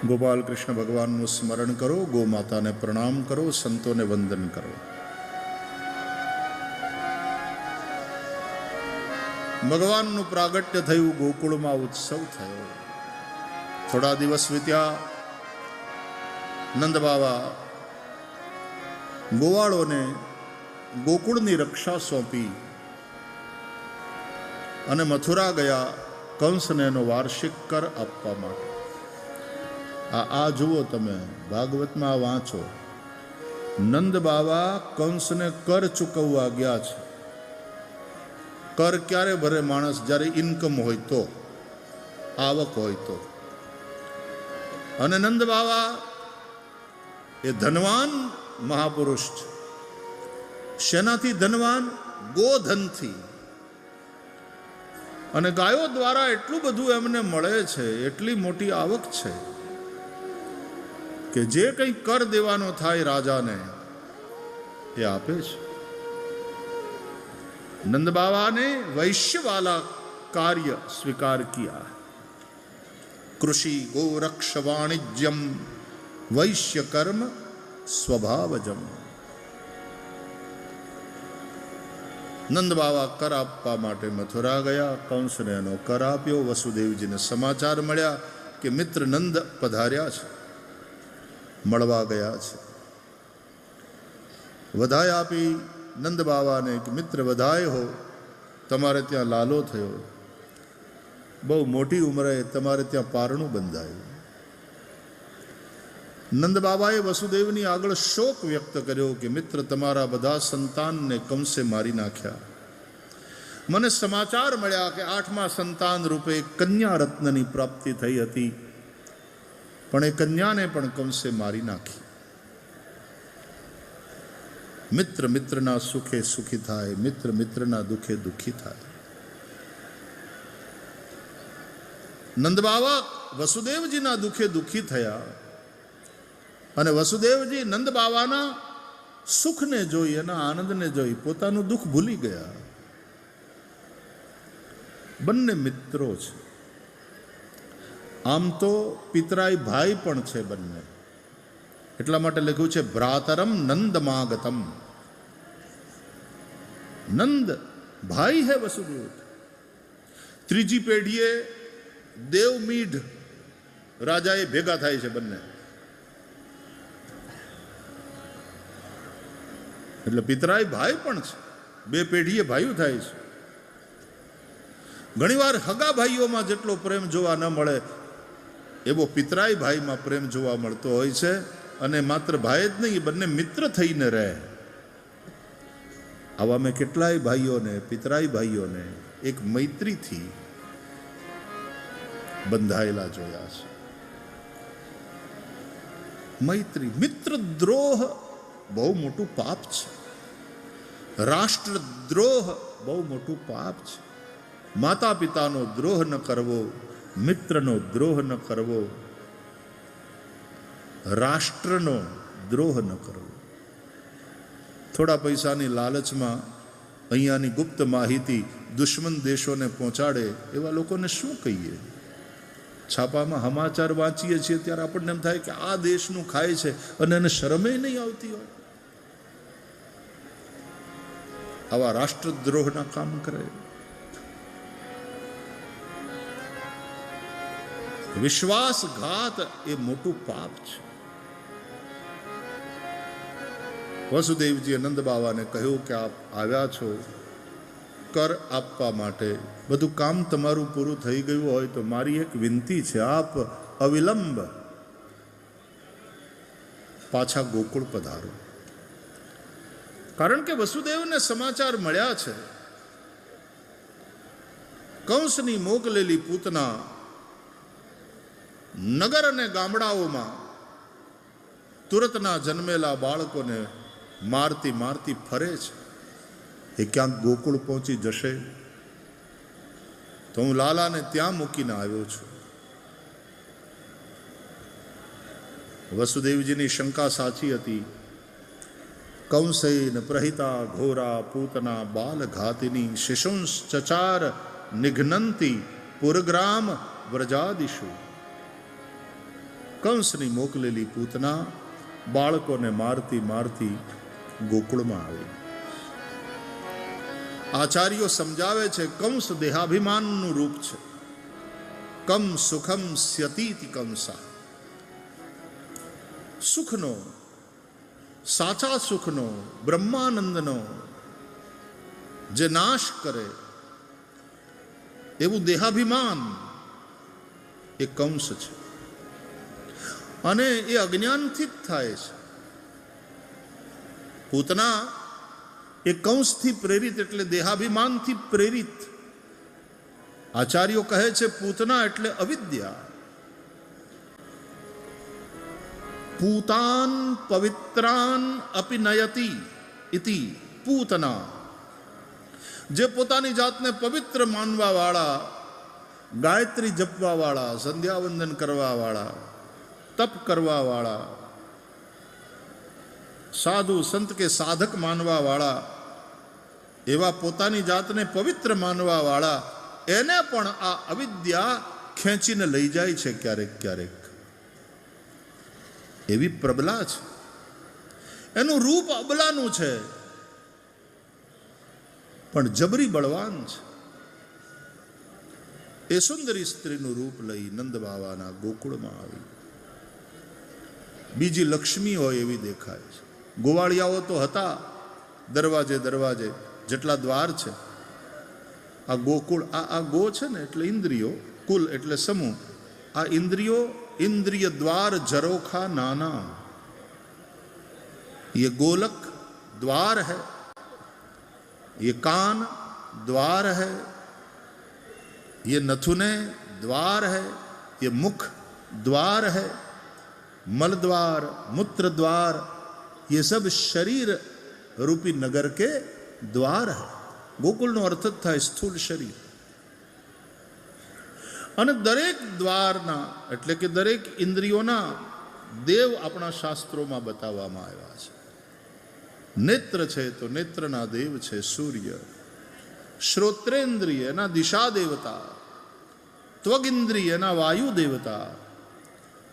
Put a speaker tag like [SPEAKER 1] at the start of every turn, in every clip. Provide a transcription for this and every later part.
[SPEAKER 1] ગોપાલ કૃષ્ણ ભગવાનનું સ્મરણ કરો, ગો માતાને પ્રણામ કરો, સંતોને વંદન કરો. ભગવાનનું પ્રાગટ્ય થયું, ગોકુળમાં ઉત્સવ થયો. થોડા દિવસ વીત્યા. નંદ બાવા ગોવાળોને ગોકુળની રક્ષા સોંપી અને મથુરા ગયા કંસને એનો વાર્ષિક કર આપવા માટે. આ જુઓ, તમે ભાગવતમાં વાંચો. નંદ બાવા કંસને કર ચૂકવવા ગયા છે. કર ક્યારે ભરે માણસ? જ્યારે ઇન્કમ હોય તો, આવક હોય તો. અને નંદ બાવા એ ધનવાન મહાપુરુષ છે. શેનાથી ધનવાન? ગોધનથી. અને ગાયો દ્વારા એટલું બધું એમને મળે છે, એટલી મોટી આવક છે કે જે કંઈ કર દેવાનો થાય રાજાને એ આપે છે. नंद बाबा ने वैश्य वाला कार्य स्वीकार किया. कृषि गोरक्ष वाणिज्यम वैश्य कर्म स्वभावजम. नंद बाबा कर आपवा माटे मथुरा गया. कंसने एनो कर आप्यो. वसुदेवजीने समाचार मळ्या कि मित्र नंद पधार्या छे, मळवा गया छे. वधाई आपी नंद बाबा ने कि मित्र वधाय हो, तमारे त्या लालो थयो, बहु मोटी उम्रे तमारे त्या पारणुं बंधायुं. नंद बाबाए वसुदेवनी आगळ शोक व्यक्त कर्यो कि मित्र तमारा बधा संतानने कंसे मारी नाख्या. मने समाचार मळ्या कि 8मा संतान रूपे कन्या रत्ननी प्राप्ति थई हती, पण ए कन्याने पण कंसे मारी नाखी. मित्र मित्रना सुखे सुखी थाय, मित्र मित्रना दुखे दुखी थाय. नंद बाबा वसुदेवजीना दुखे दुखी थया અને વસુદેવજી નંદ બાવાના સુખને જોઈ, એના આનંદને જોઈ પોતાનું દુઃખ ભૂલી ગયા. બંને મિત્રો છે. આમ તો પિતરાઈ ભાઈ પણ છે બંને, એટલા માટે લખ્યું છે ભ્રાતરમ નંદમાગતમ. નંદ ભાઈ હે વસુદેવ. ત્રીજી પેઢીએ દેવમીઢ રાજાએ ભેગા થાય છે બંને. એટલે પિતરાઈ ભાઈ પણ છે, બે પેઢીએ ભાઈઓ થાય છે. ઘણીવાર હગા ભાઈઓમાં જેટલો પ્રેમ જોવા ન મળે એવો પિતરાઈ ભાઈમાં પ્રેમ જોવા મળતો હોય છે. અને માત્ર ભાઈ જ નહીં, બંને મિત્ર થઈને રહે. આવા મેં કેટલાય ભાઈઓને, પિતરાઈ ભાઈઓને એક મૈત્રીથી બંધાયેલા જોયા છે. મૈત્રી. મિત્ર દ્રોહ બહુ મોટું પાપ છે. રાષ્ટ્રદ્રોહ બહુ મોટું પાપ છે. માતા પિતાનો દ્રોહ ન કરવો, મિત્રનો દ્રોહ ન કરવો, રાષ્ટ્રનો દ્રોહ ન કરવો. થોડા પૈસાની લાલચમાં અહીંયાની ગુપ્ત માહિતી દુશ્મન દેશોને પહોંચાડે એવા લોકોને શું કહીએ? છાપામાં સમાચાર વાંચીએ છીએ ત્યારે આપણને એમ થાય કે આ દેશનું ખાય છે અને એને શરમે નહીં આવતી હોય. આવા રાષ્ટ્રદ્રોહના કામ કરે. વિશ્વાસઘાત એ મોટું પાપ છે. વસુદેવજીએ નંદ બાવાને કહ્યું કે આપ આવ્યા છો કર આપવા માટે, બધું કામ તમારું પૂરું થઈ ગયું હોય તો મારી એક વિનંતી છે, આપ અવિલંબ પાછા ગોકુળ પધારો. કારણ કે વસુદેવને સમાચાર મળ્યા છે કંસની મોકલેલી પૂતના નગર અને ગામડાઓમાં તુરતના જન્મેલા બાળકોને મારતી મારતી ફરે છે. એ ક્યાંક ગોકુળ પહોંચી જશે તો હું લાલાને ત્યાં મૂકીને આવ્યો છું. વસુદેવજીની શંકા સાચી હતી. કંસેન પ્રહિતા ઘોરા પૂતના બાલ ઘાતિની શિશુંસ ચચાર નિઘ્નંતી પુરગ્રામ વ્રજાદિષુ. કંસની મોકલેલી પૂતના બાળકોને મારતી મારતી ગોકુળમાં આવી. આચાર્યો સમજાવે છે, કંસ દેહાભિમાનનું રૂપ છે. કમ સુખમ સ્યતીતિ કંસા. સુખનો, સાચા સુખનો, બ્રહ્માનંદનો જે નાશ કરે એવું દેહાભિમાન એ કંસ છે. અને એ અજ્ઞાનથી જ થાય છે. પૂતના એ કંસથી પ્રેરિત એટલે દેહાભિમાનથી પ્રેરિત. આચાર્યો કહે છે પૂતના એટલે અવિદ્યા. પૂતાન પવિત્રાન અપી નયતિ ઇતિ પૂતના. જે પોતાની જાતને પવિત્ર માનવા વાળા, ગાયત્રી જપવા વાળા, સંધ્યાવંદન કરવા વાળા, તપ કરવા વાળા, સાધુ સંત કે સાધક માનવા વાળા, એવા પોતાની જાતને પવિત્ર માનવા વાળા, એને પણ આ અવિદ્યા ખેંચીને લઈ જાય છે ક્યારેક ક્યારેક. એવી પ્રબલા છે. એનું રૂપ અબલાનું છે પણ જબરી બળવાન છે. એ સુંદરી સ્ત્રીનું રૂપ લઈ નંદ બાવાના ગોકુળમાં આવી. બીજી લક્ષ્મી હોય એવી દેખાય છે. ગોવાળિયાઓ તો હતા દરવાજે દરવાજે, જેટલા દ્વાર છે. આ ગોકુળ, આ ગો છે ને એટલે ઇન્દ્રિયો, કુલ એટલે સમૂહ. આ ઇન્દ્રિયો, इंद्रिय द्वार झरोखा नाना. ये गोलक द्वार है, ये कान द्वार है, ये नथुने द्वार है, ये मुख द्वार है, मल द्वार, मूत्र द्वार, ये सब शरीर रूपी नगर के द्वार है. गोकुल નો અર્થ જ થાય સ્થૂળ શરીર. અને દરેક દ્વારના એટલે કે દરેક ઇન્દ્રિયોના દેવ આપણા શાસ્ત્રોમાં બતાવવામાં આવ્યા છે. નેત્ર છે તો નેત્રના દેવ છે સૂર્ય. શ્રોત્રેન્દ્રિય એના દિશા દેવતા, ત્વગિન્દ્રિય એના વાયુ દેવતા,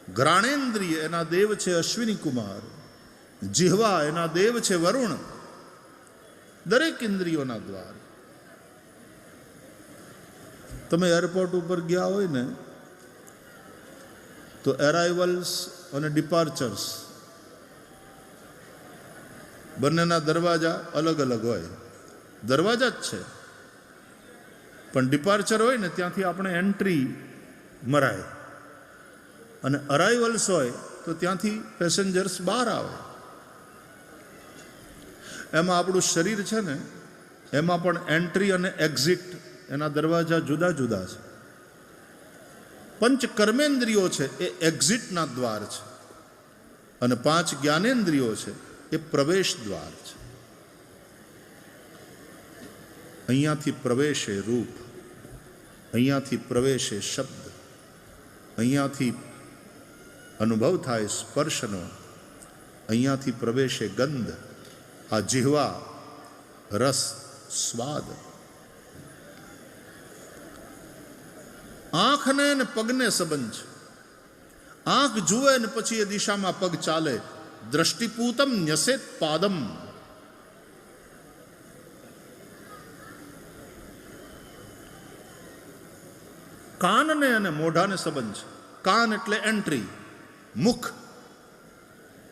[SPEAKER 1] ઘ્રાણેન્દ્રિય એના દેવ છે અશ્વિની કુમાર, જીહવા એના દેવ છે વરુણ. દરેક ઇન્દ્રિયોના દ્વાર. તમે એરપોર્ટ ઉપર ગયા હોય ને તો એરાઇવલ્સ અને ડિપાર્ચર્સ બંનેના દરવાજા અલગ અલગ હોય. દરવાજા જ છે પણ ડિપાર્ચર હોય ને ત્યાંથી આપણે એન્ટ્રી મરાય, અને અરાઇવલ્સ હોય તો ત્યાંથી પેસેન્જર્સ બહાર આવે. એમાં આપણું શરીર છે ને એમાં પણ એન્ટ્રી અને એક્ઝિટ એના દરવાજા જુદા જુદા છે. પંચ કર્મેન્દ્રિયો છે એ એક્ઝિટના દ્વાર છે, અને 5 જ્ઞાનેન્દ્રિયો છે એ પ્રવેશ દ્વાર છે. અહીંયાથી પ્રવેશે રૂપ, અહીંયાથી પ્રવેશે શબ્દ, અહીંયાથી અનુભવ થાય સ્પર્શનો, અહીંયાથી પ્રવેશે ગંધ, આ જીહવા રસ સ્વાદ. આંખને ને પગને સંબંધ છે. આંખ જુએ ને પછી એ દિશામાં પગ ચાલે. દ્રષ્ટિપૂતમ ન્યસેત પાદમ. કાનને અને મોઢાને સંબંધ છે. કાન એટલે એન્ટ્રી, મુખ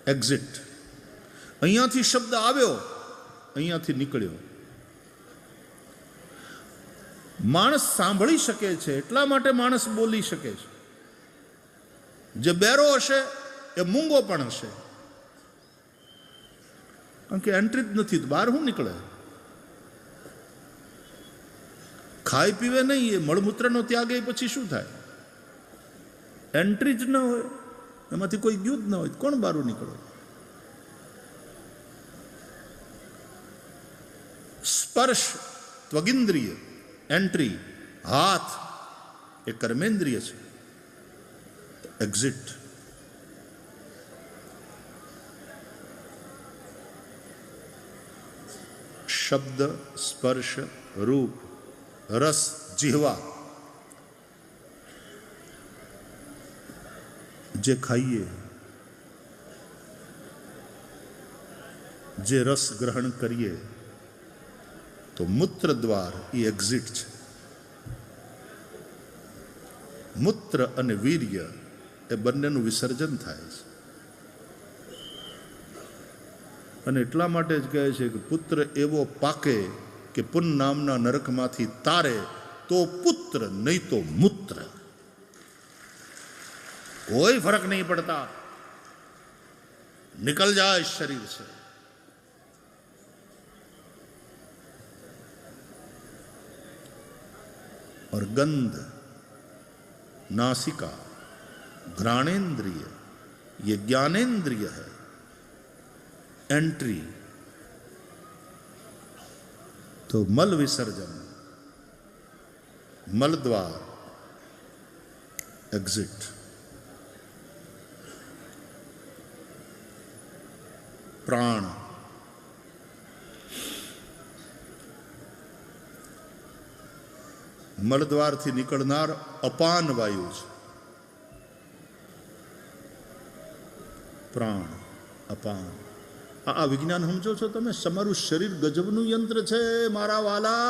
[SPEAKER 1] એક્ઝિટ. અહીંયાથી શબ્દ આવ્યો, અહીંયાથી નીકળ્યો. માણસ સાંભળી શકે છે એટલા માટે માણસ બોલી શકે છે. જે બેરો હશે એ મૂંગો પણ હશે, કારણ કે એન્ટ્રી જ નથી, બહાર શું નીકળે? ખાઈ પીવે નહીં, એ મળમૂત્રનો ત્યાગ, એ પછી શું થાય? એન્ટ્રી જ ન હોય, એમાંથી કોઈ ગયું જ ન હોય, કોણ બહાર નીકળે? સ્પર્શ ત્વગિન્દ્રિય એન્ટ્રી, હાથ એ કર્મેન્દ્રિય છે એક્ઝિટ. શબ્દ સ્પર્શ રૂપ રસ જીહવા. જે ખાઈએ, જે રસ ગ્રહણ કરીએ, તો મૂત્ર દ્વાર એ એક્ઝિટ છે. મૂત્ર અને વીર્ય એ બંનેનું વિસર્જન થાય છે. અને એટલા માટે જ કહે છે કે પુત્ર એવો પાકે કે પુન નામના નરકમાંથી તારે, તો પુત્ર નહીં તો મૂત્ર. કોઈ ફરક નહીં પડતા, निकल जाए शरीर से. और गंध, नासिका, घ्राणेन्द्रिय, ये ज्ञानेन्द्रिय है. एंट्री तो मल विसर्जन, मल द्वार एग्जिट. प्राण, મળદ્વારથી નીકળનાર અપાન વાયુ છે. પ્રાણ, અપાન. આ વિજ્ઞાન સમજો છો તમે? તમારું શરીર ગજબનું યંત્ર છે મારા વાલા.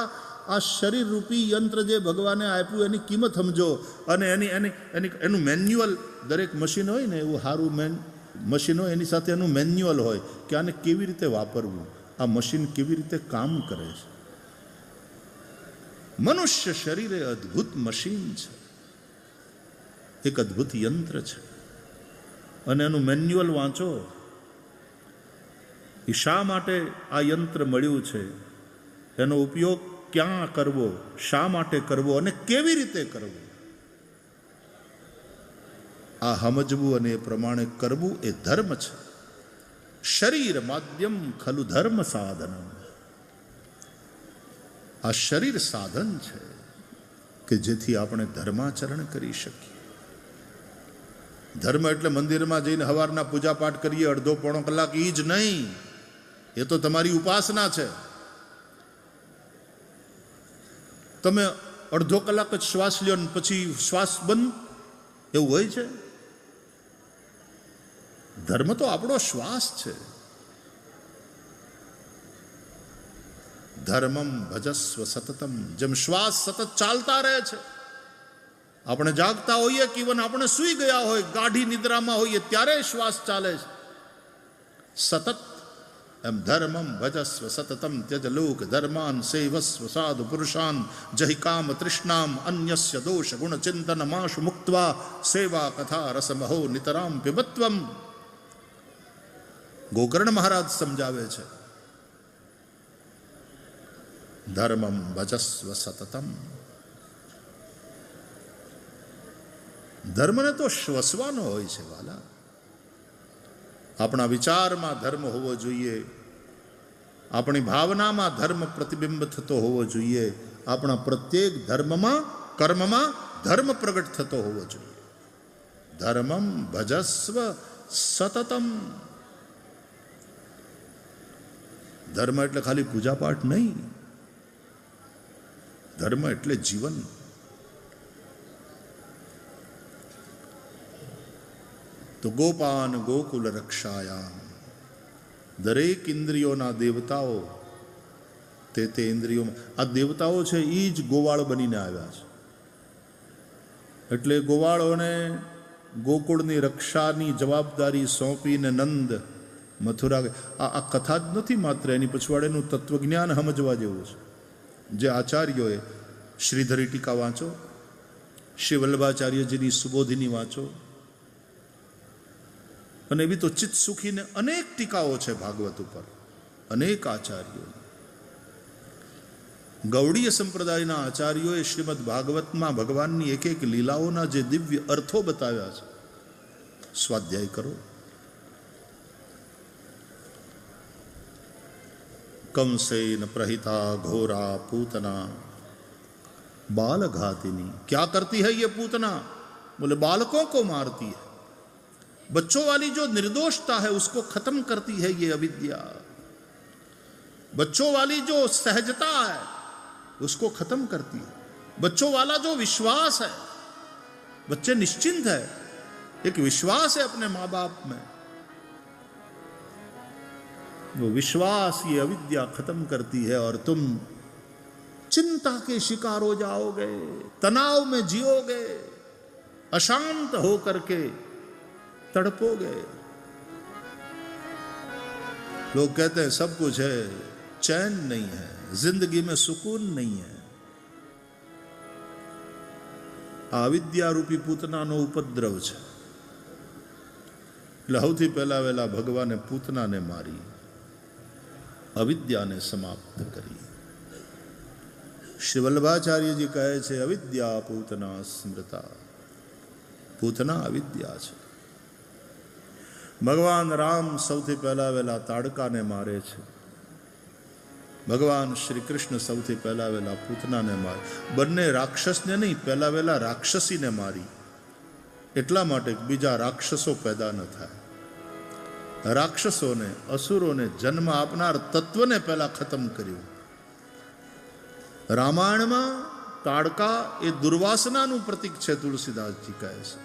[SPEAKER 1] આ શરીર રૂપી યંત્ર જે ભગવાને આપ્યું એની કિંમત સમજો. અને એનું મેન્યુઅલ, દરેક મશીન હોય ને એવું સારું મશીન હોય, એની સાથે એનું મેન્યુઅલ હોય કે આને કેવી રીતે વાપરવું, આ મશીન કેવી રીતે કામ કરે છે. મનુષ્ય શરીર એ અદ્ભુત મશીન છે, એક અદ્ભુત યંત્ર છે. અને એનું મેન્યુઅલ વાંચો. એ શા માટે આ યંત્ર મળ્યું છે, એનો ઉપયોગ ક્યાં કરવો, શા માટે કરવો અને કેવી રીતે કરવો, આ સમજવું અને એ પ્રમાણે કરવું એ ધર્મ છે. શરીર માધ્યમ ખલુ ધર્મ સાધનમ. આ શરીર સાધન છે કે જેથી આપણે ધર્માચરણ કરી શકીએ. ધર્મ એટલે મંદિરમાં જઈને સવારના પૂજા પાઠ કરીએ અડધો પોણો કલાક, એ જ નહીં. એ તો તમારી ઉપાસના છે. તમે અડધો કલાક જ શ્વાસ લ્યો ને પછી શ્વાસ બંધ, એવું હોય છે? ધર્મ તો આપણો શ્વાસ છે. ધર્મમ ભજસ્વ સતતમ. જેમ શ્વાસ સતત ચાલતા રહે છે, આપણે જાગતા હોઈએ કે ઇવન આપણે સૂઈ ગયા હોય, ગાઢી નિદ્રામાં હોઈએ ત્યારે શ્વાસ ચાલે છે સતત. એમ ધર્મમ ભજસ્વ સતતમ ત્યજ લોક ધર્માન સેવસ્વ સાધુ પુરુષાન જહિ કામ તૃષ્ણામ અન્યસ્ય દોષ ગુણ ચિંતન માશુ મુક્ત્વા સેવા કથા રસમહો નિતરામ પિબત્વમ. ગોકર્ણ મહારાજ સમજાવે છે, ધર્મમ ભજસ્વ સતતમ. ધર્મને તો શ્વસવાનો હોય છે વાલા. આપણા વિચારમાં ધર્મ હોવો જોઈએ, આપણી ભાવનામાં ધર્મ પ્રતિબિંબ થતો હોવો જોઈએ, આપણા પ્રત્યેક ધર્મમાં, કર્મમાં ધર્મ પ્રગટ થતો હોવો જોઈએ. ધર્મમ ભજસ્વ સતતમ. ધર્મ એટલે ખાલી પૂજાપાઠ નહીં, ધર્મ એટલે જીવન. તો ગોપાન ગોકુલ રક્ષાયામ. દરેક ઇન્દ્રિયોના દેવતાઓ, તે ઇન્દ્રિયોમાં આ દેવતાઓ છે એ જ ગોવાળ બનીને આવ્યા છે. એટલે ગોવાળોને ગોકુળની રક્ષાની જવાબદારી સોંપીને નંદ મથુરા. આ કથા જ નથી માત્ર, એની પછવાડેનું તત્વજ્ઞાન સમજવા જેવું છે. જે આચાર્યોએ શ્રીધરી ટીકા વાંચો, શ્રી વલ્લભાચાર્યજીની સુબોધિની વાંચો, અને એવી તો ચિત્ત સુખીને અનેક ટીકાઓ છે ભાગવત ઉપર, અનેક આચાર્યો. ગૌડીય સંપ્રદાયના આચાર્યોએ શ્રીમદ ભાગવતમાં ભગવાનની એક એક લીલાઓના જે દિવ્ય અર્થો બતાવ્યા છે, સ્વાધ્યાય કરો. कंसेन प्रहिता घोरा पूतना बालघातिनी. क्या करती है ये पूतना? बोले बालकों को मारती है. बच्चों वाली जो निर्दोषता है उसको खत्म करती है ये अविद्या. बच्चों वाली जो सहजता है उसको खत्म करती है. बच्चों वाला जो विश्वास है, बच्चे निश्चिंत है एक विश्वास है अपने माँ बाप में, वो विश्वास ये अविद्या खत्म करती है और तुम चिंता के शिकार हो जाओगे, तनाव में जियोगे, अशांत होकर के तड़पोगे। लोग कहते हैं सब कुछ है, चैन नहीं है, जिंदगी में सुकून नहीं है। अविद्या रूपी पूतनाનો ઉપદ્રવ છે। એટલે સૌથી પહેલા વહેલા ભગવાને પૂતનાને મારી, અવિદ્યાને સમાપ્ત કરી। શ્રી વલ્લભાચાર્યજી કહે છે અવિદ્યા પૂતના સ્મૃતા, પૂતના અવિદ્યા છે। ભગવાન રામ સૌથી પહેલા વહેલા તાડકાને મારે છે, ભગવાન શ્રી કૃષ્ણ સૌથી પહેલા વહેલા પૂતનાને મારે। બંને રાક્ષસને નહીં, પહેલા વહેલા રાક્ષસીને મારી, એટલા માટે બીજા રાક્ષસો પેદા ન થાય। રાક્ષસોને, અસુરોને જન્મ આપનાર તત્વને પહેલા ખતમ કર્યું। રામાયણમાં તાડકા એ દુર્વાસનાનું પ્રતીક છે, તુલસીદાસજી કહે છે,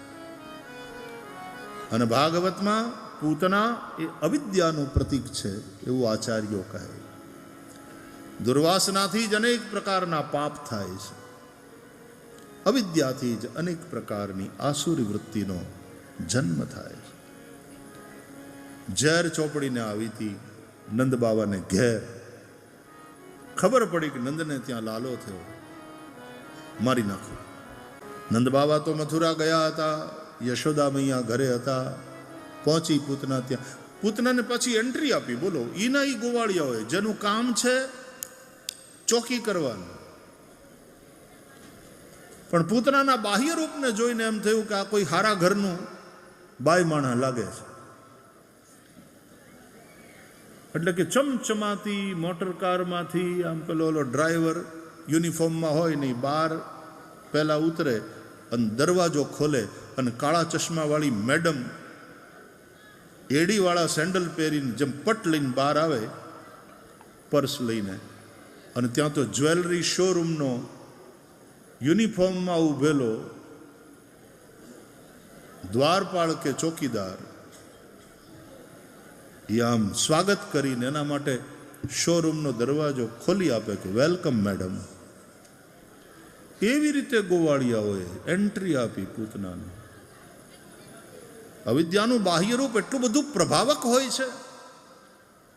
[SPEAKER 1] અને ભાગવતમાં પૂતના એ અવિદ્યાનું પ્રતીક છે એવું આચાર્યો કહે। દુર્વાસનાથી જ અનેક પ્રકારના પાપ થાય છે, અવિદ્યાથી જ અનેક પ્રકારની આસુરી વૃત્તિનો જન્મ થાય છે। ઝેર ચોપડીને આવી હતી નંદ બાવાને ઘેર, ખબર પડી કે નંદને ત્યાં લાલો થયો, મારી નાખો। નંદ બાવા તો મથુરા ગયા હતા, યશોદા મૈયા ઘરે હતા, પહોંચી પૂતના ત્યાં। પૂતનાને પછી એન્ટ્રી આપી, બોલો ઈના ઈ ગોવાળિયાઓએ જેનું કામ છે ચોકી કરવાનું, પણ પૂતનાના બાહ્ય રૂપને જોઈને એમ થયું કે આ કોઈ હારા ઘરનું બાઈ માણા લાગે છે। એટલે કે ચમચમાતી મોટર કારમાંથી આમ પેલો ડ્રાઈવર યુનિફોર્મમાં હોય નહીં, બહાર પહેલા ઉતરે અને દરવાજો ખોલે અને કાળા ચશ્માવાળી મેડમ એડીવાળા સેન્ડલ પહેરીને જેમ પટ લઈને બહાર આવે, પર્સ લઈને, અને ત્યાં તો જ્વેલરી શોરૂમનો યુનિફોર્મમાં ઊભેલો દ્વારપાળ કે ચોકીદાર એ આમ સ્વાગત કરીને એના માટે શોરૂમનો દરવાજો ખોલી આપે કે વેલકમ મેડમ। એવી રીતે ગોવાળિયાઓએ એન્ટ્રી આપી પૂતનાને। અવિદ્યાનું બાહ્ય રૂપ એટલું બધું પ્રભાવક હોય છે,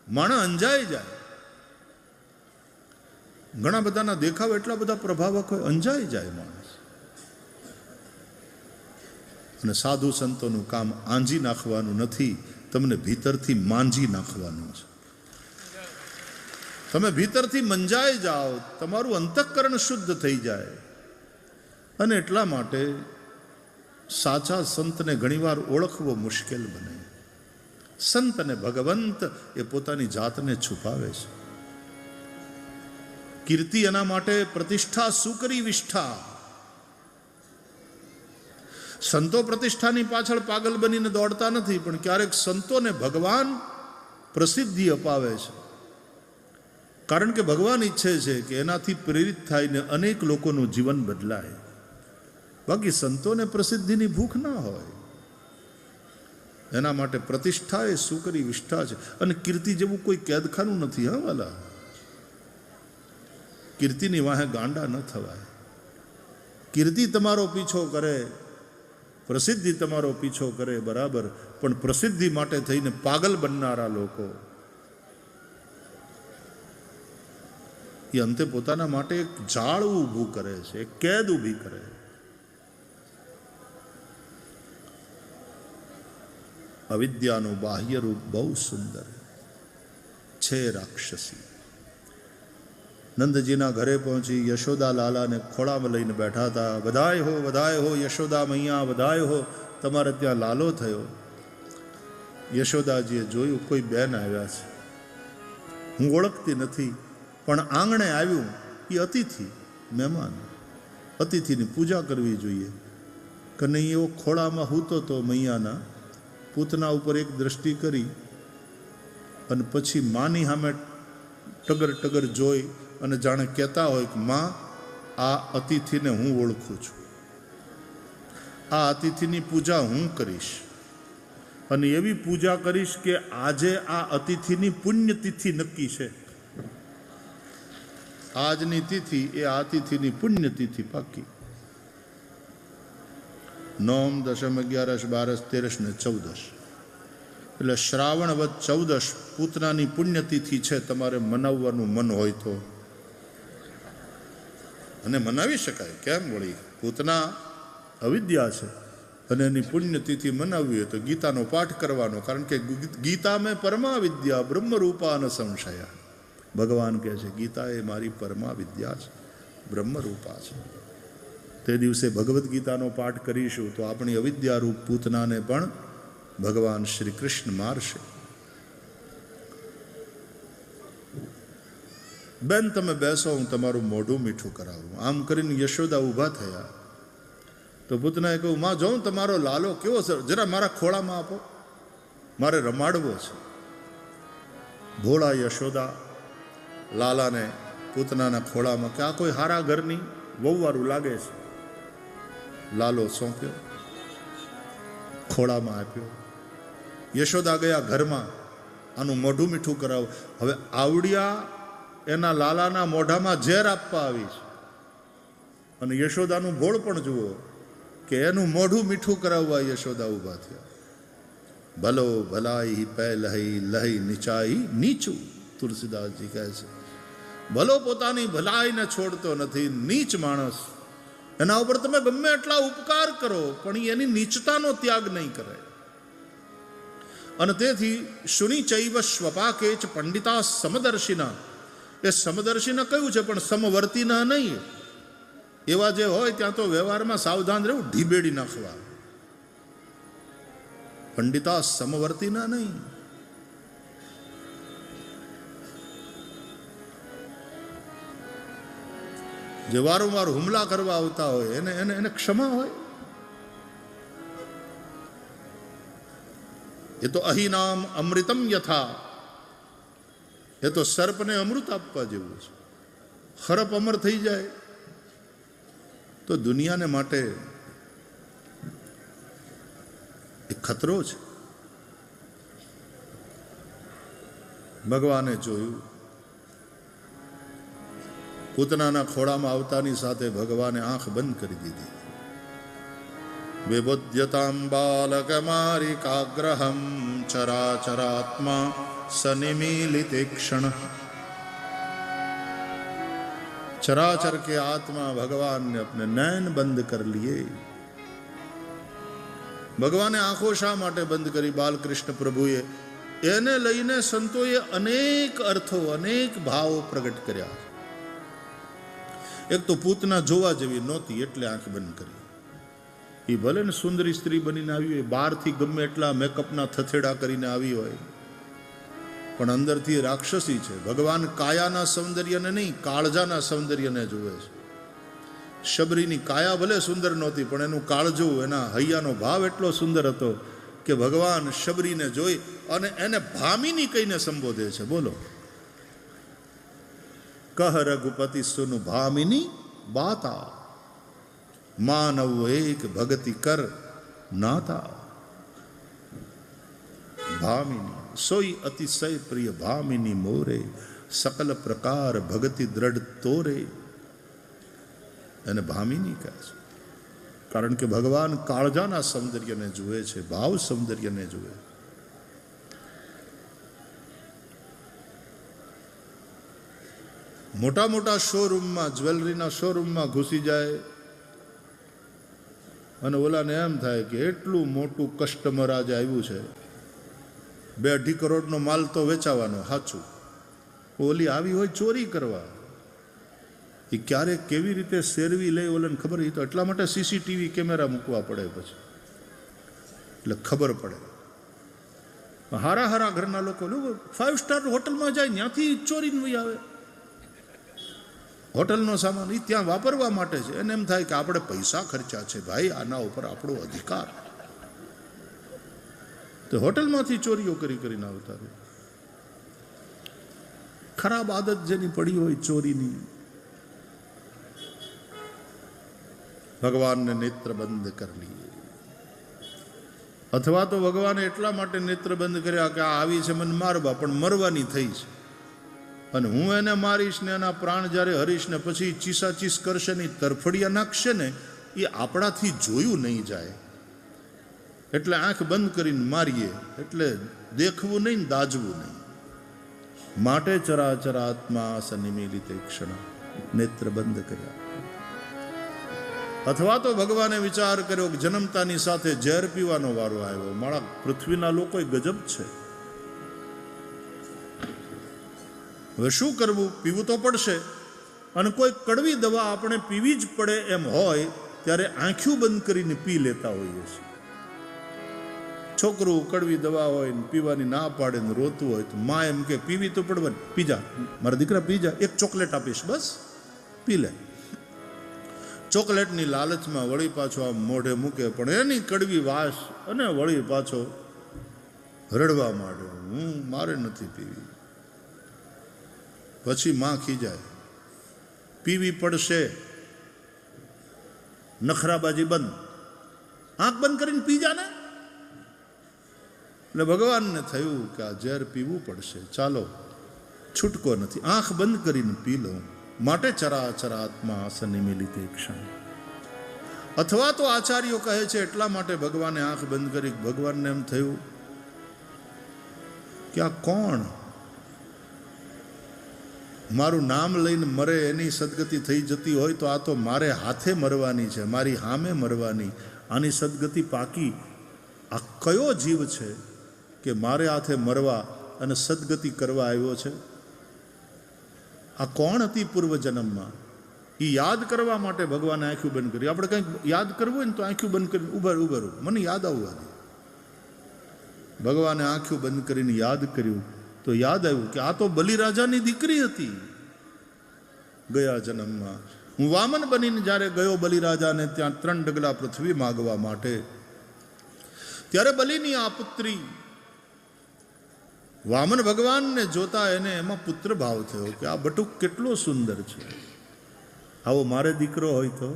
[SPEAKER 1] માણસ અંજાઈ જાય। ઘણા બધાના દેખાવ એટલા બધા પ્રભાવક હોય, અંજાઈ જાય માણસ। અને સાધુ સંતોનું કામ આંજી નાખવાનું નથી, તમને ભીતરથી માંજી નાખવાનું છે। તમે ભીતરથી મંજાઈ જાઓ, તમારું અંતઃકરણ શુદ્ધ થઈ જાય। અને એટલા માટે સાચા સંતને ઘણીવાર ઓળખવો મુશ્કેલ બને। સંત અને ભગવંત એ પોતાની જાતને છુપાવે છે। કીર્તિ એના માટે પ્રતિષ્ઠા સુકરી વિષ્ઠા। સંતો પ્રતિષ્ઠાની પાછળ પાગલ બનીને દોડતા નથી, પણ ક્યારેક સંતોને ભગવાન પ્રસિદ્ધિ અપાવે છે, કારણ કે ભગવાન ઈચ્છે છે કે એનાથી પ્રેરિત થઈને અનેક લોકોનું જીવન બદલાય। બાકી સંતોને પ્રસિદ્ધિની ભૂખ ના હોય, એના માટે પ્રતિષ્ઠા એ સુકરી વિષ્ઠા છે। અને કીર્તિ જેવું કોઈ કેદખાનું નથી, હા વાલા, કીર્તિની વાહે ગાંડા ન થવાય। કીર્તિ તમારો પીછો કરે, પ્રસિદ્ધિ તમારો પીછો કરે, બરાબર, પણ પ્રસિદ્ધિ માટે થઈને પાગલ બનનારા લોકો એ અંતે પોતાના માટે એક જાળ ઊભું કરે છે, એક કેદ ઊભી કરે। અવિદ્યાનું બાહ્ય રૂપ બહુ સુંદર છે, રાક્ષસી। નંદજીના ઘરે પહોંચી યશોદા લાલાને ખોળામાં લઈને બેઠા હતા। વધાય હો યશોદા મૈયા, વધાય હો, તમારે ત્યાં લાલો થયો। યશોદાજીએ જોયું કોઈ બેન આવ્યા છે, હું ઓળખતી નથી, પણ આંગણે આવ્યું એ અતિથિ, મહેમાન, અતિથિની પૂજા કરવી જોઈએ। કે નહીં, એવો ખોળામાં હૂતો તો મૈયાના, પૂતના ઉપર એક દ્રષ્ટિ કરી અને પછી માની સામે ટગર ટગર જોઈ અને જાણે કહેતા હોય કે માં, આ અતિથિને હું ઓળખું છું। આ અતિથિની પૂજા હું કરીશ અને એવી પૂજા કરીશ કે આજે આ અતિથિની પુણ્યતિથિ નક્કી છે. આજની તિથિ એ આ અતિથિની પુણ્યતિથિ પાકી. નોમ, દશમ, 11, 12, 13 ને 14 એટલે શ્રાવણ વદ 14 પૂતનાની પુણ્યતિથિ છે. તમારે મનાવવાનું મન હોય તો અને મનાવી શકાય. કેમ વળી? પૂતના અવિદ્યા છે અને એની પુણ્યતિથિ મનાવવી હોય તો ગીતાનો પાઠ કરવાનો. કારણ કે ગીતા મેં પરમા વિદ્યા બ્રહ્મરૂપા ન સંશયા. ભગવાન કહે છે ગીતા એ મારી પરમા વિદ્યા છે, બ્રહ્મરૂપા છે. તે દિવસે ભગવદ્ ગીતાનો પાઠ કરીશું તો આપણી અવિદ્યારૂપ પૂતનાને પણ ભગવાન શ્રી કૃષ્ણ મારશે. બેન તમે બેસો, હું તમારું મોઢું મીઠું કરાવું. આમ કરીને યશોદા ઊભા થયા તો પૂતનાએ કહ્યું, માં જોઉં તમારો લાલો કેવો છે, જરા મારા ખોળામાં આપો, મારે રમાડવો છે. ભોળા યશોદા લાલાને પૂતનાના ખોળામાં, કે આ કોઈ હારા ઘરની વહુવારું લાગે છે. લાલો સોંપ્યો, ખોળામાં આપ્યો. યશોદા ગયા ઘરમાં, આનું મોઢું મીઠું કરાવો. હવે આવડિયા એના લાલાના મોઢામાં ઝેર આપવા આવી છે અને યશોદાનું ભોળ પણ જુઓ કે એનું મોઢું મીઠું કરાવવા યશોદા ઊભા થયા. ભલો ભલાઈ પે લહી લહી નીચાઈ નીચું. તુલસીદાસજી કહે છે ભલો પોતાની ભલાઈને છોડતો નથી. નીચ માણસ, એના ઉપર તમે ગમે એટલા ઉપકાર કરો પણ એની નીચતાનો ત્યાગ નહીં કરે. અને તેથી શુનિ ચૈવ સ્વપાકેચ પંડિતા સમદર્શિના. એ સમદર્શીને કયું છે પણ સમવર્તીના નહીં. એવા જે હોય ત્યાં તો વ્યવહારમાં સાવધાન રહેવું, ઢીબેડી નાખવા. પંડિતા સમવર્તીના નહીં. જે વારંવાર હુમલા કરવા આવતા હોય એને એને એને ક્ષમા હોય. એ તો અહિનામ અમૃતમ યથા. એ તો સર્પને અમૃત આપવા જેવું છે. ખરપ અમર થઈ જાય તો દુનિયાને માટે એ ખતરો છે. ભગવાને જોયું, પૂતનાના ખોળામાં આવતાની સાથે ભગવાને આંખ બંધ કરી દીધી. વિબુધ્યતામ બાલકમારિકાગ્રહમ ચરાચરાત્મા સનિમીલિતે ક્ષણ. चराचर के आत्मा भगवान ने अपने नैन बंद कर लिए. भगवाने आंखों शा માટે બંધ કરી? બાલકૃષ્ણ પ્રભુએ એને લઈને સંતોએ અનેક અર્થો, અનેક ભાવો પ્રગટ કર્યા. એક તો પૂતના જોવા જેવી નહોતી એટલે આંખ બંધ કરી. એ ભલે ને સુંદરી સ્ત્રી બનીને આવી હોય, બહારથી ગમે એટલા મેકઅપના થથેડા કરીને આવી હોય, પણ અંદરથી રાક્ષસી છે. ભગવાન કાયાના સૌંદર્યને નહીં, કાળજાના સૌંદર્યને જુએ છે. શબરીની કાયા ભલે સુંદર નહોતી પણ એનું કાળજું, એના હૈયાનો ભાવ એટલો સુંદર હતો કે ભગવાન શબરીને જોઈ અને એને ભામિની કહીને સંબોધે છે. બોલો, કહ રઘુપતિ સુન ભામિની બાતા, માનવ એક ભગતિ કર નાતા. ભામિની સોઈ અતિશય પ્રિય ભામિની મોરે, સકલ પ્રકાર ભગતિ દ્રઢ તોરે. એને ભામિની કહે છે કારણ કે ભગવાન કાળજાના સૌંદર્યને જુએ છે, ભાવ સૌંદર્યને જુએ. મોટા મોટા શોરૂમમાં, જ્વેલરીના શોરૂમમાં ઘૂસી જાય અને ઓલાને એમ થાય કે એટલું મોટું કસ્ટમર આજે આવ્યું છે, 2-2.5 કરોડનો માલ તો વેચાવાનો. સાચું, ઓલી આવી હોય ચોરી કરવા. એ ક્યારેક કેવી રીતે શેરવી લે ઓલાને ખબર. એ તો એટલા માટે સીસીટીવી કેમેરા મૂકવા પડે પછી, એટલે ખબર પડે. હારા હારા ઘરના લોકો 5 સ્ટાર હોટલમાં જાય, ત્યાંથી ચોરીને વહી આવે. હોટલનો સામાન એ ત્યાં વાપરવા માટે છે. એને એમ થાય કે આપણે પૈસા ખર્ચા છે ભાઈ, આના ઉપર આપણો અધિકાર. તો હોટલમાંથી ચોરીઓ કરીને આવતા રહે. ખરાબ આદત જેની પડી હોય ચોરીની. ભગવાનને નેત્ર બંધ કરી લીએ. અથવા તો ભગવાને એટલા માટે નેત્ર બંધ કર્યા કે આ આવી છે મને મારવા, પણ મરવાની થઈ છે, અને હું એને મારીશ ને એના પ્રાણ જ્યારે હરીશ ને પછી ચીસાચીસ કરશે ને તરફડિયા નાખશે ને, એ આપણાથી જોયું નહીં જાય. એટલે આંખ બંધ કરીને મારીએ, એટલે દેખવું નહીં ને દાજવું નહીં. માટે ચરાચર આત્મા સનિમિલિત ક્ષણ, નેત્ર બંધ કર્યા. અથવા તો ભગવાને વિચાર કર્યો કે જન્મતાની સાથે ઝેર પીવાનો વારો આવ્યો. મારા પૃથ્વીના લોકો ગજબ છે, હવે શું કરવું? પીવું તો પડશે. અને કોઈ કડવી દવા આપણે પીવી જ પડે એમ હોય ત્યારે આંખ્યું બંધ કરીને પી લેતા હોઈએ છીએ. છોકરું કડવી દવા હોય ને પીવાની ના પાડે ને રોતું હોય તો માં એમ કે પીવી તો પડવાની, પી જા મારા દીકરા, પી જા, એક ચોકલેટ આપીશ બસ, પી લે. ચોકલેટની લાલચમાં વળી પાછો આમ મોઢે મૂકે, પણ એની કડવી વાસ અને વળી પાછો રડવા માંડ્યો, હું મારે નથી પીવી. પછી માં ખીજાય, પીવી પડશે, નખરાબાજી બંધ, આંખ બંધ કરીને પી જા ને. એટલે ભગવાનને થયું કે આ ઝેર પીવું પડશે, ચાલો છૂટકો નથી, આંખ બંધ કરીને પી લઉં. માટે ચરાચર આત્મા સનિમિલિત ક્ષણ. અથવા તો આચાર્યો કહે છે એટલા માટે ભગવાને આંખ બંધ કરી. ભગવાનને એમ થયું કે આ કોણ મારું નામ લઈને મરે, એની સદગતિ થઈ જતી હોય તો આ તો મારે હાથે મરવાની છે, મારી સામે મરવાની, આની સદગતિ પાકી. આ કયો જીવ છે કે મારે હાથે મરવા અને સદગતિ કરવા આવ્યો છે? આ કોણ હતી પૂર્વજન્મમાં? એ યાદ કરવા માટે ભગવાને આંખ્યું બંધ કરી. આપણે કંઈક યાદ કરવું હોય ને તો આંખ્યું બંધ કરીને ઉભર મને યાદ આવવા દે. ભગવાને આંખ્યું બંધ કરીને યાદ કર્યું તો યાદ આવ્યું કે આ તો બલિરાજાની દીકરી હતી ગયા જન્મમાં. હું વામન બનીને જ્યારે ગયો બલિરાજાને ત્યાં 3 ડગલા પૃથ્વી માગવા માટે, ત્યારે બલિની આ પુત્રી વામન ભગવાનને જોતા એને એમાં પુત્ર ભાવ થયો કે આ બટુક કેટલો સુંદર છે, આવો મારે દીકરો હોય તો.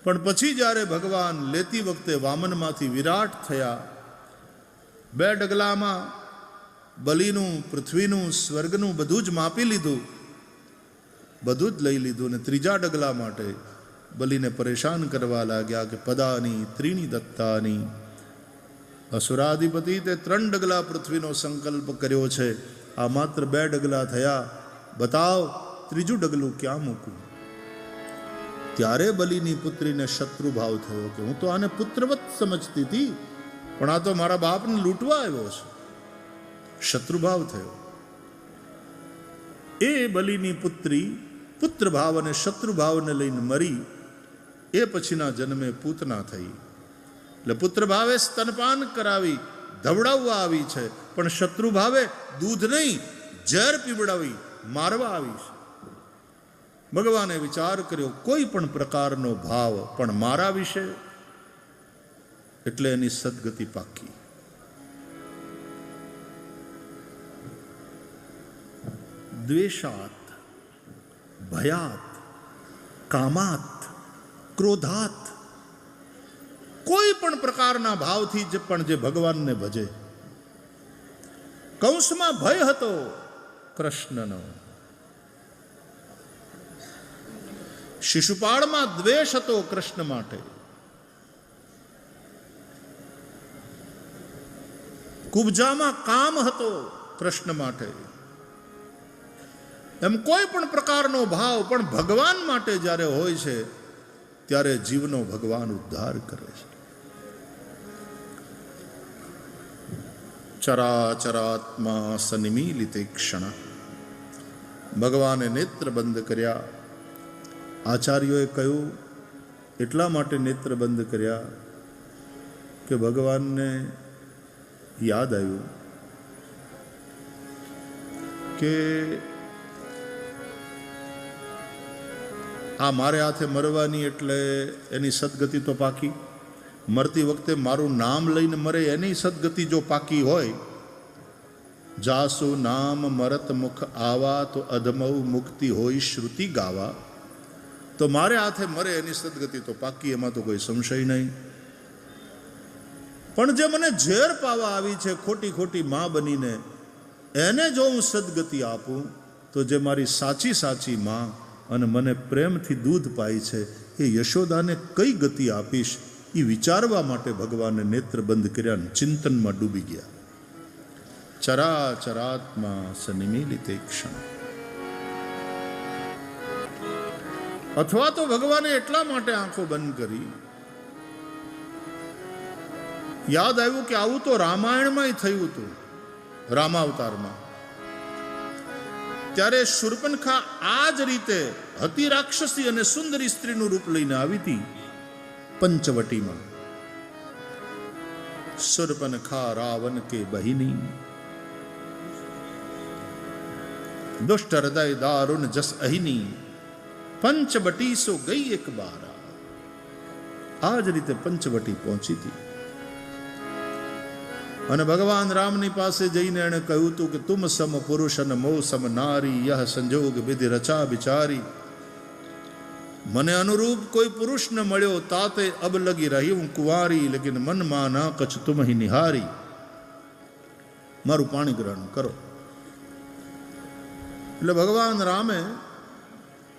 [SPEAKER 1] પણ પછી જ્યારે ભગવાન લેતી વખતે વામનમાંથી વિરાટ થયા, 2 ડગલામાં બલિનું, પૃથ્વીનું, સ્વર્ગનું બધું જ માપી લીધું, બધું જ લઈ લીધું. અને 3જા ડગલા માટે બલિને પરેશાન કરવા લાગ્યા કે પદાની ત્રીણી દત્તાની. અસુરાધિપતિ તે 3 ડગલા પૃથ્વીનો સંકલ્પ કર્યો છે, આ માત્ર 2 ડગલા થયા, બતાવ 3જું ડગલું ક્યાં મૂકું? ત્યારે બલિની પુત્રીને શત્રુભાવ થયો કે હું તો આને પુત્રવત સમજતી હતી, પણ આ તો મારા બાપને લૂંટવા આવ્યો છે. શત્રુભાવ થયો. એ બલિની પુત્રી પુત્રભાવ અને શત્રુભાવને લઈને મરી. એ પછીના જન્મે પૂતના થઈ. એટલે પુત્ર ભાવે સ્તનપાન કરાવી, ધવડાવવા આવી છે, પણ શત્રુ ભાવે દૂધ નહીં ઝેર પીવડાવી મારવા આવી છે. ભગવાને વિચાર કર્યો કોઈ પણ પ્રકારનો ભાવ પણ મારા વિશે, એટલે એની સદગતિ પાકી. દ્વેષાત, ભયાત, કામાત, ક્રોધાત, કોઈ પણ પ્રકારના ભાવથી જ પણ જે ભગવાનને ભજે. કૌંસમાં ભય હતો કૃષ્ણનો, શિશુપાળમાં દ્વેષ હતો કૃષ્ણ માટે, કુબજામાં કામ હતો કૃષ્ણ માટે. એમ કોઈ પણ પ્રકારનો ભાવ પણ ભગવાન માટે જ્યારે હોય છે ત્યારે જીવનો ભગવાન ઉદ્ધાર કરે છે. ચરાચરાત્મા સનિમિલિત ક્ષણ. ભગવાને નેત્ર બંધ કર્યા. આચાર્યોએ કહ્યું એટલા માટે નેત્ર બંધ કર્યા કે ભગવાનને યાદ આવ્યું કે આ મારે હાથે મરવાની, એટલે એની સદગતિ તો પાકી. મરતી વખતે મારું નામ લઈને મરે એની સદગતિ જો પાકી હોય, જાસુ નામ મરત મુખ આવા તો અધમૌ મુક્તિ હોય શ્રુતિ ગાવા, તો મારે હાથે મરે એની સદગતિ તો પાકી, એમાં તો કોઈ સંશય નહીં. પણ જે મને ઝેર પાવા આવી છે ખોટી ખોટી માં બનીને, એને જો હું સદગતિ આપું તો જે મારી સાચી સાચી માં અને મને પ્રેમથી દૂધ પાય છે એ યશોદાને કઈ ગતિ આપીશ, એ વિચારવા માટે ભગવાને નેત્ર બંધ કર્યા, ચિંતનમાં ડૂબી ગયા. ચરાચરાત્મા સનિમીલિતે ક્ષણ. અથવા તો ભગવાને એટલા માટે આંખો બંધ કરી, યાદ આવ્યું કે આવું તો રામાયણમાં થયું હતું, રામાવતારમાં. ત્યારે શૂર્પણખા આ જ રીતે હતી રાક્ષસી અને સુંદરી સ્ત્રીનું રૂપ લઈને આવી હતી પંચવટીમાં. શૂર્પણખા રાવણ કે બહિની, દુષ્ટ હૃદય દારુણ જસ અહિની, પંચવટી સો ગઈ એક બારા. આ જ રીતે પંચવટી પહોંચી હતી અને ભગવાન રામની પાસે જઈને એણે કહ્યું હતું કે તુમ સમ પુરુષ અને મો સમ નારી, યહ સંજોગ વિધિ રચા બિચારી. મને અનુરૂપ કોઈ પુરુષ ન મળ્યો, તાતે અબ લગી રહી હું કુંવારી, લેકિન મન માં ના કછ તુમ હી નિહારી. મારું પાણી ગ્રહણ કરો. એટલે ભગવાન રામે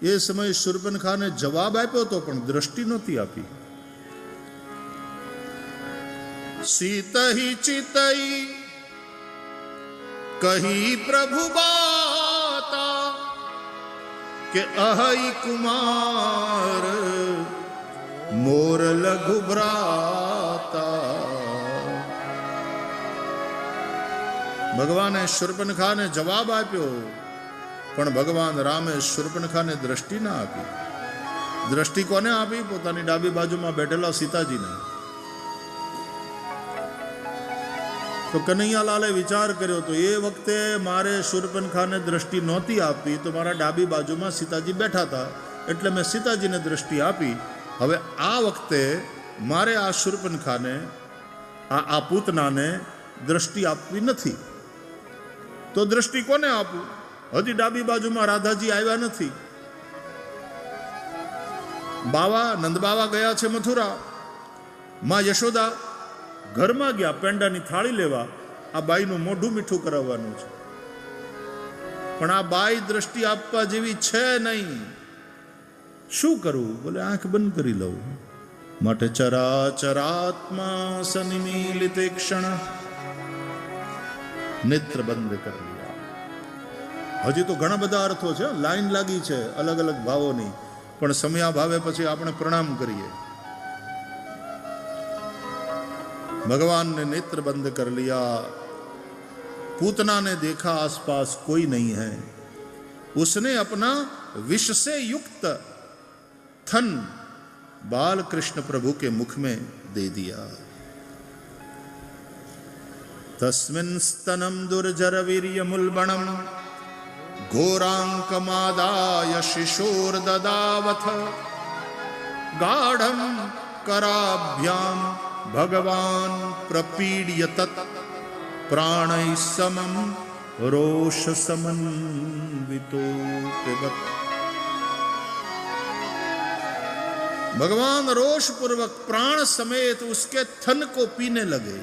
[SPEAKER 1] એ સમયે શૂર્પણખાને જવાબ આપ્યો હતો, પણ દ્રષ્ટિ નહોતી આપી. સીતહી ચિતઈ કહી પ્રભુ બાતા, કે અહઈ કુમાર મોર લઘુ ભ્રાતા. ભગવાને શૂર્પણખાને જવાબ આપ્યો, પણ ભગવાન રામે શૂર્પણખાને દ્રષ્ટિ ના આપી. દ્રષ્ટિ કોને આપી? પોતાની ડાબી બાજુમાં બેઠેલા સીતાજીને. તો કનૈયાલાલે વિચાર કર્યો, તો એ વખતે મારે શૂર્પણખાને દ્રષ્ટિ નહોતી આપી, તો મારા ડાબી બાજુમાં સીતાજી બેઠા હતા, એટલે મેં સીતાજીને દ્રષ્ટિ આપી. હવે આ વખતે મારે આ શૂર્પણખાને, આ પૂતનાને દ્રષ્ટિ આપવી નથી. તો દ્રષ્ટિ કોને આપું? હજી ડાબી બાજુમાં રાધાજી આવ્યા નથી. બાવા નંદબાવા ગયા છે મથુરા. માં યશોદા ઘરમાં ગયા પેંડાની થાળી લેવા. આ બાઈનું મોઢું મીઠું કરાવવાનું છે, પણ આ બાઈ દ્રષ્ટિ આપવા જેવી છે નહીં. શું કરવું? બોલે આંખ બંધ કરી લઉં. માટે ચરાચરાત્મા સનિમીલિતે ક્ષણ, નેત્ર બંધ કરી લીધા. હજી તો ઘણા બધા અર્થો છે, લાઈન લાગી છે અલગ અલગ ભાવોની, પણ સમયાભાવે પછી આપણે પ્રણામ કરીએ. भगवान ने नेत्र बंद कर लिया. पूतना ने देखा आसपास कोई नहीं है. उसने अपना विष से युक्त थन बाल कृष्ण प्रभु के मुख में दे दिया. तस्मिन् स्तनम दुर्जर वीर्य मुल्बणम घोरांकमादाय शिशोर ददावथ गाढ़म कराभ्याम भगवान प्रपीड्य तत् प्राणै समम रोष समन्वितो पिबत. भगवान रोष पूर्वक प्राण समेत उसके थन को पीने लगे.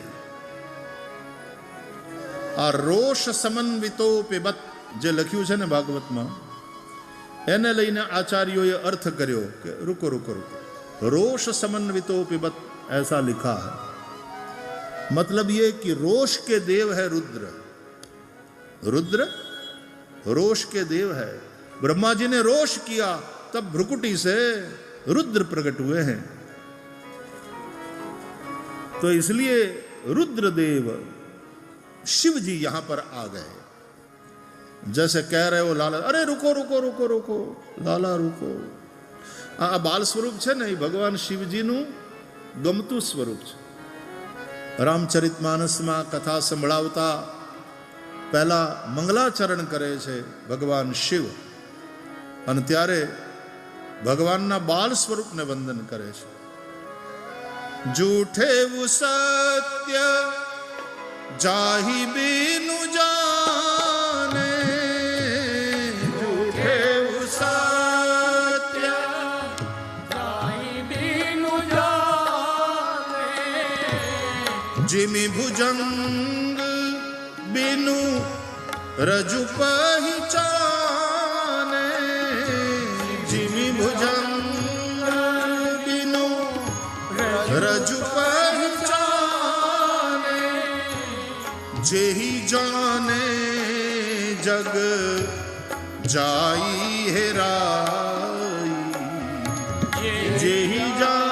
[SPEAKER 1] आ रोष समन्वितो पिबत જે લખ્યું છે ને ભાગવતમાં, એને લઈને આચાર્યોએ અર્થ કર્યો કે रुको रुको रुको, रोष समन्वितो पिबत ऐसा लिखा है. मतलब ये कि रोष के देव है रुद्र. रुद्र रोष के देव है. ब्रह्मा जी ने रोष किया, तब भ्रुकुटी से रुद्र प्रकट हुए हैं. तो इसलिए रुद्रदेव शिव जी यहां पर आ गए. जैसे कह रहे हो लाला, अरे रुको रुको रुको रुको लाला रुको. आ बाल स्वरूप છે ને, એ ભગવાન શિવજીનું ગમતું સ્વરૂપ છે. રામચરિતમાનસમાં કથા સંભળાવતા પહેલા મંગલાચરણ કરે છે ભગવાન શિવ, અને ત્યારે ભગવાનના બાલ સ્વરૂપને વંદન કરે છે. જૂઠે વું સત્ય જાહી બીનુ જાને, જૂઠે વું સત્ય જાહી બીનુ જાને, जिमि भुजंग बिनु रजु पहिचाने, जिमि भुजंग बिनु रजु पहिचाने, जेहि जाने जग जाई हेराई, जेहि जाने